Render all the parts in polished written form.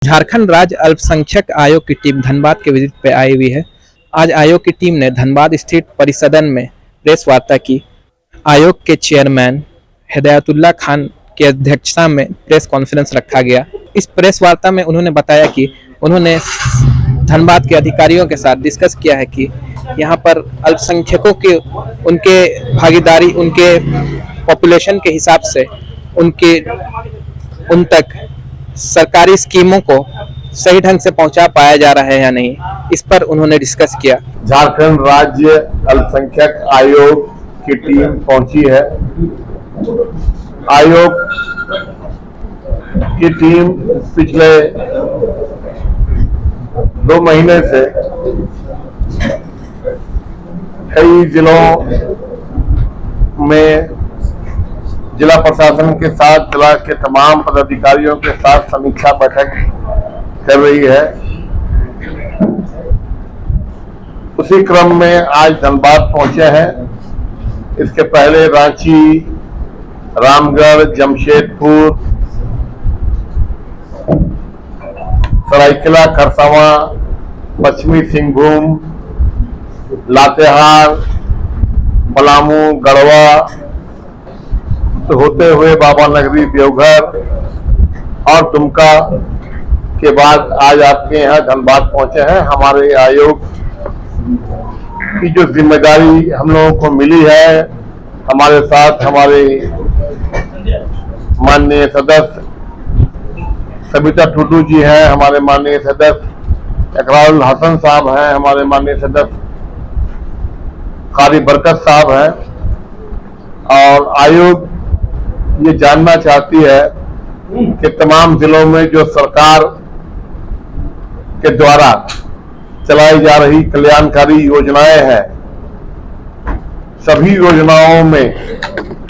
झारखंड राज्य अल्पसंख्यक आयोग की टीम धनबाद के विजिट पे आई हुई है। आज आयोग की टीम ने धनबाद स्थित परिसदन में प्रेस वार्ता की। आयोग के चेयरमैन हिदायतुल्लाह खान की अध्यक्षता में प्रेस कॉन्फ्रेंस रखा गया। इस प्रेस वार्ता में उन्होंने बताया कि उन्होंने धनबाद के अधिकारियों के साथ डिस्कस किया है कि यहाँ पर अल्पसंख्यकों के उनके भागीदारी, उनके पॉपुलेशन के हिसाब से उन तक सरकारी स्कीमों को सही ढंग से पहुंचा पाया जा रहा है या नहीं, इस पर उन्होंने डिस्कस किया। झारखंड राज्य अल्पसंख्यक आयोग की टीम पहुंची है। आयोग की टीम पिछले 2 महीने से कई जिलों में जिला प्रशासन के साथ जिला के तमाम पदाधिकारियों के साथ समीक्षा बैठक कर रही है। उसी क्रम में आज धनबाद पहुंचे हैं। इसके पहले रांची, रामगढ़, जमशेदपुर, सरायकेला खरसावां, पश्चिमी सिंहभूम, लातेहार, पलामू, गढ़वा होते हुए बाबा नगरी, देवघर और दुमका के बाद आज आपके यहाँ धनबाद पहुंचे हैं। हमारे आयोग की जो जिम्मेदारी हम लोगों को मिली है, हमारे साथ हमारे माननीय सदस्य सबिता टुडू जी हैं, हमारे माननीय सदस्य इकरारुल हसन साहब हैं, हमारे माननीय सदस्य कारी बरकत साहब हैं। और आयोग ये जानना चाहती है कि तमाम जिलों में जो सरकार के द्वारा चलाई जा रही कल्याणकारी योजनाएं हैं, सभी योजनाओं में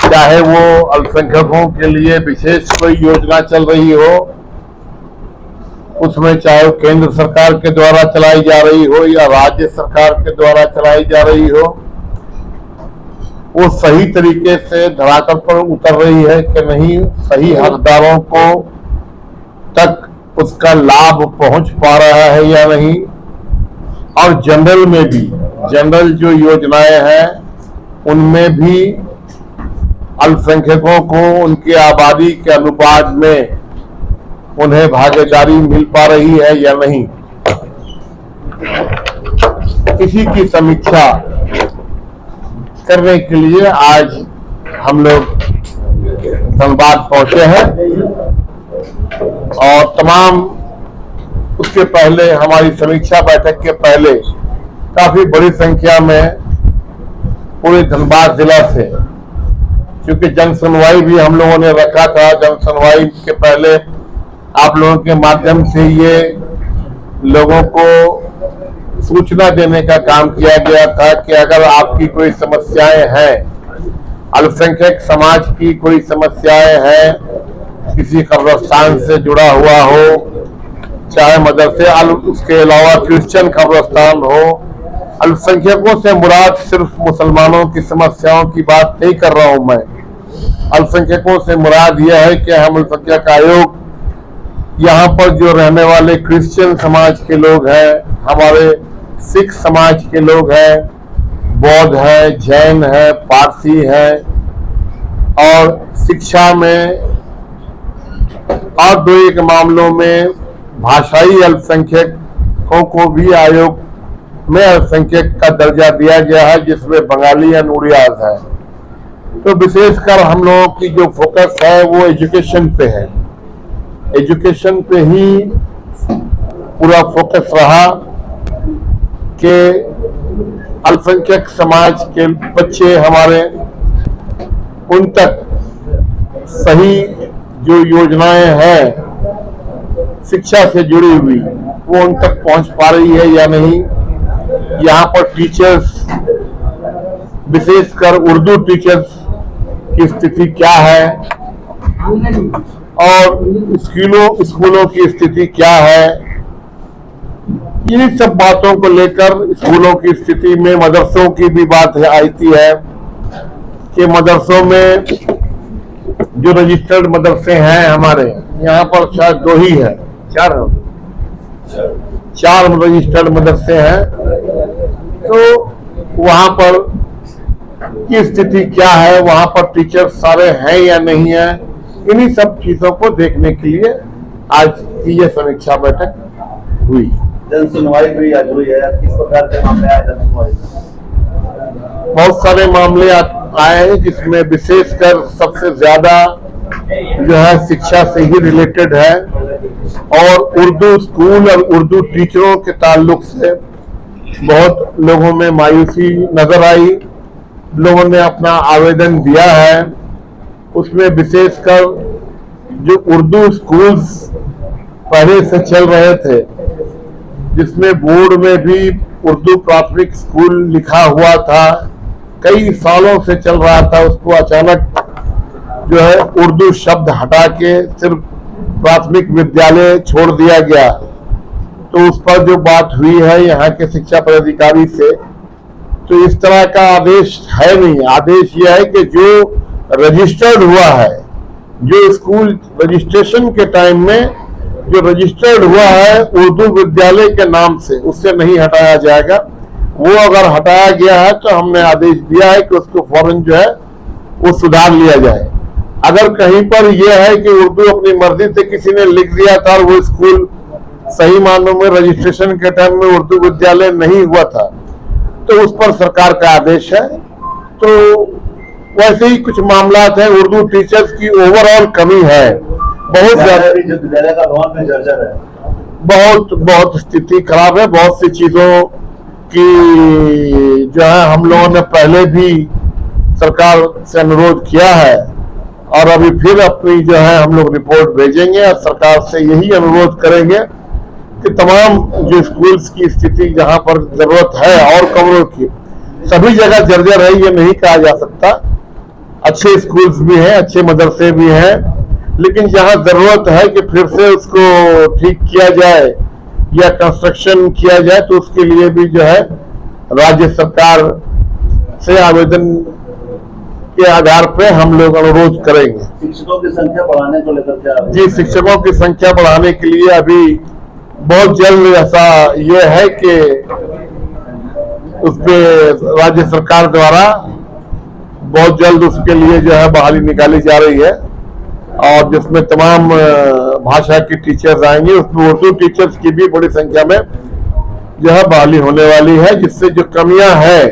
चाहे वो अल्पसंख्यकों के लिए विशेष कोई योजना चल रही हो, उसमें चाहे वो केंद्र सरकार के द्वारा चलाई जा रही हो या राज्य सरकार के द्वारा चलाई जा रही हो, वो सही तरीके से धरातल पर उतर रही है कि नहीं, सही हकदारों को तक उसका लाभ पहुंच पा रहा है या नहीं। और जनरल में भी, जनरल जो योजनाएं हैं उनमें भी अल्पसंख्यकों को उनकी आबादी के अनुपात में उन्हें भागीदारी मिल पा रही है या नहीं, इसी की समीक्षा करने के लिए आज हम लोग धनबाद पहुंचे हैं। और तमाम उसके पहले, हमारी समीक्षा बैठक के पहले काफी बड़ी संख्या में पूरे धनबाद जिला से, क्योंकि जन सुनवाई भी हम लोगों ने रखा था, जन सुनवाई के पहले आप लोगों के माध्यम से ये लोगों को सूचना देने का काम किया गया था कि अगर आपकी कोई समस्याएं हैं, अल्पसंख्यक समाज की कोई समस्याएं हैं, किसी कब्रिस्तान से जुड़ा हुआ हो, चाहे मदरसे, उसके अलावा क्रिश्चियन कब्रिस्तान हो, अल्पसंख्यकों से मुराद सिर्फ मुसलमानों की समस्याओं की बात नहीं कर रहा हूं मैं। अल्पसंख्यकों से मुराद यह है कि हम अल्पसंख्यक आयोग यहाँ पर जो रहने वाले क्रिश्चियन समाज के लोग हैं, हमारे सिख समाज के लोग हैं, बौद्ध है, जैन है, पारसी है, और शिक्षा में और 2-1 मामलों में भाषाई अल्पसंख्यकों को भी आयोग में अल्पसंख्यक का दर्जा दिया गया है, जिसमें बंगाली या नूरियाज है। तो विशेषकर हम लोगों की जो फोकस है वो एजुकेशन पे है। एजुकेशन पे ही पूरा फोकस रहा कि अल्पसंख्यक समाज के बच्चे हमारे, उन तक सही जो योजनाएं हैं शिक्षा से जुड़ी हुई, वो उन तक पहुंच पा रही है या नहीं। यहाँ पर टीचर्स, विशेषकर उर्दू टीचर्स की स्थिति क्या है और स्कूलों की स्थिति क्या है, इन सब बातों को लेकर स्कूलों की स्थिति में मदरसों की भी बात आती है कि मदरसों में जो रजिस्टर्ड मदरसे हैं हमारे यहाँ पर शायद 2 ही है, 4 है। 4 रजिस्टर्ड मदरसे हैं। तो वहां पर की स्थिति क्या है, वहां पर टीचर सारे हैं या नहीं है, इन्हीं सब चीजों को देखने के लिए आज की यह समीक्षा बैठक हुई। जन सुनवाई भी आज हुई है, किस प्रकार के मामले आए जन सुनवाई? बहुत सारे मामले आए हैं, जिसमें विशेषकर सबसे ज्यादा जो है शिक्षा से ही रिलेटेड है और उर्दू स्कूल और उर्दू टीचरों के ताल्लुक से बहुत लोगों में मायूसी नजर आई। लोगों ने अपना आवेदन दिया है, उसमें विशेषकर जो उर्दू स्कूल्स पहले से चल रहे थे, जिसमें बोर्ड में भी उर्दू प्राथमिक स्कूल लिखा हुआ था, कई सालों से चल रहा था, उसको अचानक जो है उर्दू शब्द हटा के सिर्फ प्राथमिक विद्यालय छोड़ दिया गया। तो उस पर जो बात हुई है यहाँ के शिक्षा पदाधिकारी से, तो इस तरह का आदेश है नहीं। आदेश यह है कि जो रजिस्टर्ड हुआ है, जो स्कूल रजिस्ट्रेशन के टाइम में जो रजिस्टर्ड हुआ है उर्दू विद्यालय के नाम से, उससे नहीं हटाया जाएगा। वो अगर हटाया गया है तो हमने आदेश दिया है कि उसको फौरन जो है वो सुधार लिया जाए। अगर कहीं पर यह है कि उर्दू अपनी मर्जी से किसी ने लिख दिया था और वो स्कूल सही मानों में रजिस्ट्रेशन के टाइम में उर्दू विद्यालय नहीं हुआ था, तो उस पर सरकार का आदेश है। तो वैसे ही कुछ मामला है, उर्दू टीचर्स की ओवरऑल कमी है, बहुत ज्यादा। विद्यालय का भवन में जर्जर है, बहुत स्थिति खराब है। बहुत सी चीजों की जो है हम लोगों ने पहले भी सरकार से अनुरोध किया है और अभी फिर अपनी जो है हम लोग रिपोर्ट भेजेंगे और सरकार से यही अनुरोध करेंगे कि तमाम जो स्कूल्स की स्थिति जहां पर जरूरत है और कमरों की, सभी जगह जर्जर है ये नहीं कहा जा सकता। अच्छे स्कूल्स भी हैं, अच्छे मदरसे भी हैं, लेकिन जहां जरूरत है कि फिर से उसको ठीक किया जाए या कंस्ट्रक्शन किया जाए, तो उसके लिए भी जो है राज्य सरकार से आवेदन के आधार पे हम लोग अनुरोध करेंगे। शिक्षकों की संख्या बढ़ाने को लेकर क्या? जी, शिक्षकों की संख्या बढ़ाने के लिए अभी बहुत जल्द ऐसा ये है कि उसके राज्य सरकार द्वारा बहुत जल्द उसके लिए जो है बहाली निकाली जा रही है और जिसमें तमाम भाषा के टीचर्स आएंगे, उसमें उर्दू टीचर्स की भी बड़ी संख्या में जो है बहाली होने वाली है, जिससे जो कमियां हैं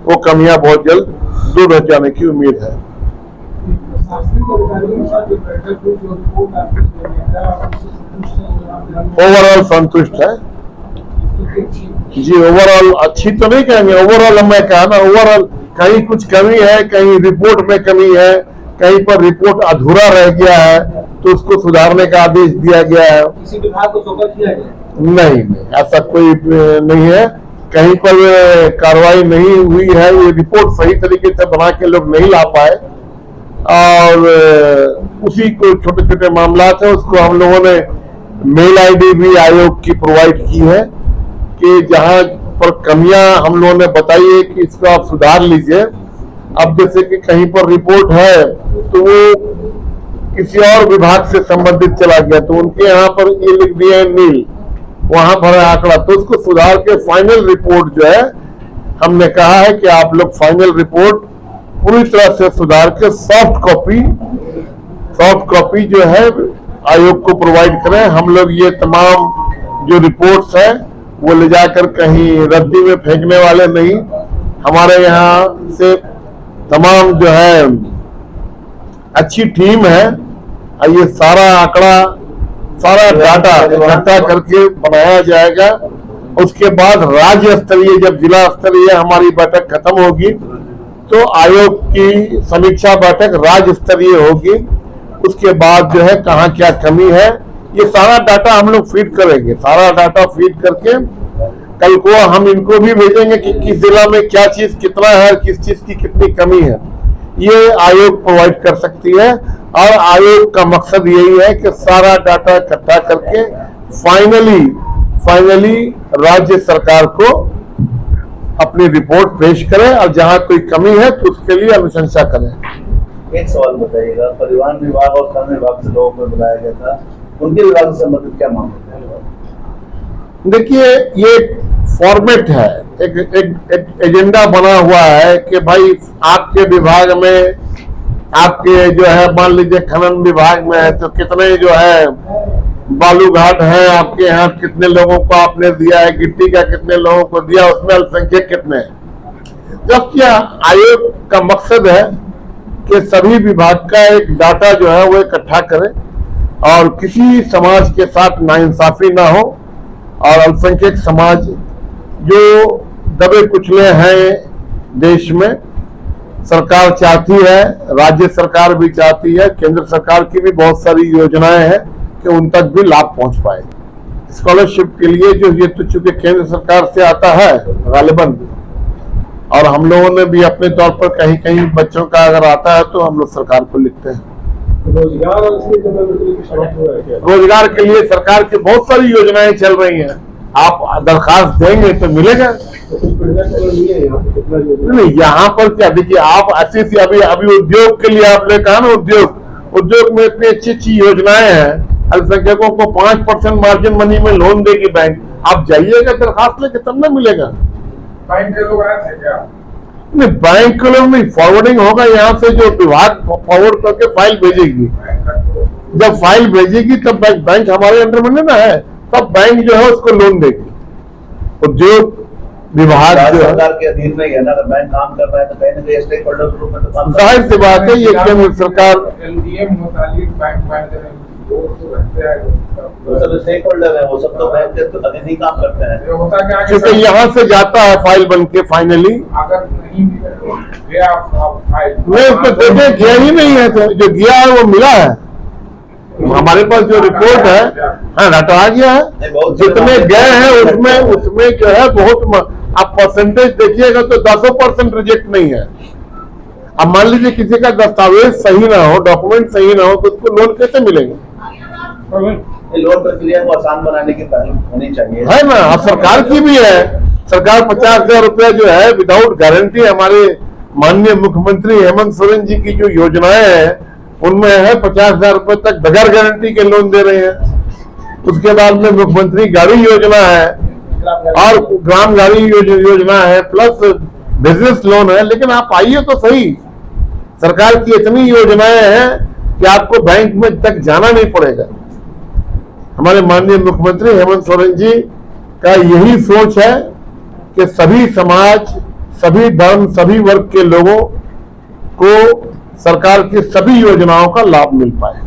वो कमियां बहुत जल्द दूर हो जाने की उम्मीद है। ओवरऑल संतुष्ट है जी, ओवरऑल अच्छी तो नहीं कहेंगे, ओवरऑल मैं कहा ना, ओवरऑल कहीं कुछ कमी है, कहीं रिपोर्ट में कमी है, कहीं पर रिपोर्ट अधूरा रह गया है तो उसको सुधारने का आदेश दिया गया है। किसी विभाग को सौंपा किया गया? नहीं, ऐसा कोई नहीं है, कहीं पर कार्रवाई नहीं हुई है, ये रिपोर्ट सही तरीके से बना के लोग नहीं ला पाए और उसी को छोटे छोटे मामला थे, उसको हम लोगों ने मेल आईडी भी आयोग की प्रोवाइड की है कि जहां पर कमियां हम लोगों ने बताई है कि इसको आप सुधार लीजिए। अब जैसे कि कहीं पर रिपोर्ट है तो वो किसी और विभाग से संबंधित चला गया, तो उनके यहाँ पर ये लिख दिया है नील, वहां पर है आंकड़ा, तो उसको सुधार के फाइनल रिपोर्ट जो है हमने कहा है कि आप लोग फाइनल रिपोर्ट पूरी तरह से सुधार के सॉफ्ट कॉपी जो है आयोग को प्रोवाइड करें। हम लोग ये तमाम जो रिपोर्ट्स है वो ले जाकर कहीं रद्दी में फेंकने वाले नहीं। हमारे यहाँ से तमाम जो है अच्छी टीम है और ये सारा आंकड़ा, सारा डाटा इकट्ठा करके बनाया जाएगा। उसके बाद राज्य स्तरीय, जब जिला स्तरीय हमारी बैठक खत्म होगी तो आयोग की समीक्षा बैठक राज्य स्तरीय होगी। उसके बाद जो है कहाँ क्या कमी है ये सारा डाटा हम लोग फीड करेंगे। सारा डाटा फीड करके कल को हम इनको भी भेजेंगे कि किस जिला में क्या चीज कितना है, किस चीज की कितनी कमी है, ये आयोग प्रोवाइड कर सकती है। और आयोग का मकसद यही है कि सारा डाटा इकट्ठा करके फाइनली राज्य सरकार को अपनी रिपोर्ट पेश करें और जहां कोई कमी है तो उसके लिए अनुशंसा करें। एक सवाल बताइएगा, परिवहन विभाग और श्रम विभाग से लोगों को बुलाया गया था, उनके विभाग से संबंधित क्या मामले थे? देखिए, ये फॉर्मेट है, एक एजेंडा बना हुआ है कि भाई आपके विभाग में, आपके जो है मान लीजिए खनन विभाग में है तो कितने जो है बालू घाट है, आपके यहाँ कितने लोगों को आपने दिया है, गिट्टी का कितने लोगों को दिया, उसमें अल्पसंख्यक कितने हैं। जबकि आयोग का मकसद है कि सभी विभाग का एक डाटा जो है वो इकट्ठा करे और किसी समाज के साथ नाइंसाफी ना हो, और अल्पसंख्यक समाज जो दबे कुचले हैं देश में, सरकार चाहती है, राज्य सरकार भी चाहती है, केंद्र सरकार की भी बहुत सारी योजनाएं हैं कि उन तक भी लाभ पहुंच पाए। स्कॉलरशिप के लिए जो ये तो चूंकि केंद्र सरकार से आता है गालिबन, और हम लोगों ने भी अपने तौर पर कहीं कहीं बच्चों का अगर आता है तो हम लोग सरकार को लिखते हैं। रोजगार और इसके हुआ है क्या? रोजगार के लिए सरकार की बहुत सारी योजनाएं चल रही हैं, आप दरखास्त देंगे तो मिलेगा। नहीं, यहाँ पर क्या, देखिए आप ऐसी अभी उद्योग के लिए आपने कहा ना, उद्योग में इतनी अच्छी योजनाएं हैं, अल्पसंख्यकों को 5% मार्जिन मनी में लोन देगी बैंक, आप जाइएगा दरखास्त लेके तब ना मिलेगा। बैंक के लोग आए थे क्या? नहीं, बैंक के लोग नहीं, फॉरवर्डिंग होगा यहाँ से, जो विभाग फॉरवर्ड करके फाइल भेजेगी, जब फाइल भेजेगी तब बैंक हमारे अंडर में ना है, तब बैंक जो है उसको लोन देगी। उद्योग विभाग जो है सरकार के अधीन में ही है ना, अगर बैंक काम कर रहा है तो कहीं ना कहीं स्टेक होल्डर ग्रुप में तो काम जाहिर सी बात है, ये केंद्र सरकार एलडीएम मुतालिक बैंक मैनेजर सब स्टेक होल्डर है, वो सब तो बैंक के अधीन ही काम करते हैं। होता क्या क्योंकि यहाँ से जाता है फाइल बन के फाइनली, अगर नहीं गया फाइल मैं उसको देखे गया ही नहीं है, तो जो गया है वो मिला है, हमारे पास जो रिपोर्ट है, हाँ डाटा आ गया है, जितने गए हैं उसमें जो है बहुत, आप परसेंटेज देखिएगा तो 10% रिजेक्ट नहीं है। अब मान लीजिए किसी का दस्तावेज सही ना हो, डॉक्यूमेंट सही ना हो, तो उसको लोन कैसे मिलेंगे? लोन प्रक्रिया को आसान बनाने की पहल होनी चाहिए, है ना। अब सरकार की भी है, सरकार 50,000 रुपया जो है विदाउट गारंटी, हमारे माननीय मुख्यमंत्री हेमंत सोरेन जी की जो योजनाएं हैं उनमें है 50,000 रुपए तक बगैर गारंटी के लोन दे रहे हैं। उसके बाद में मुख्यमंत्री गाड़ी योजना है और ग्राम गाड़ी योजना है, प्लस बिजनेस लोन है। लेकिन आप आइए तो सही, सरकार की इतनी योजनाएं हैं कि आपको बैंक में तक जाना नहीं पड़ेगा। हमारे माननीय मुख्यमंत्री हेमंत सोरेन जी का यही सोच है कि सभी समाज, सभी धर्म, सभी वर्ग के लोगों को सरकार की सभी योजनाओं का लाभ मिल पाए।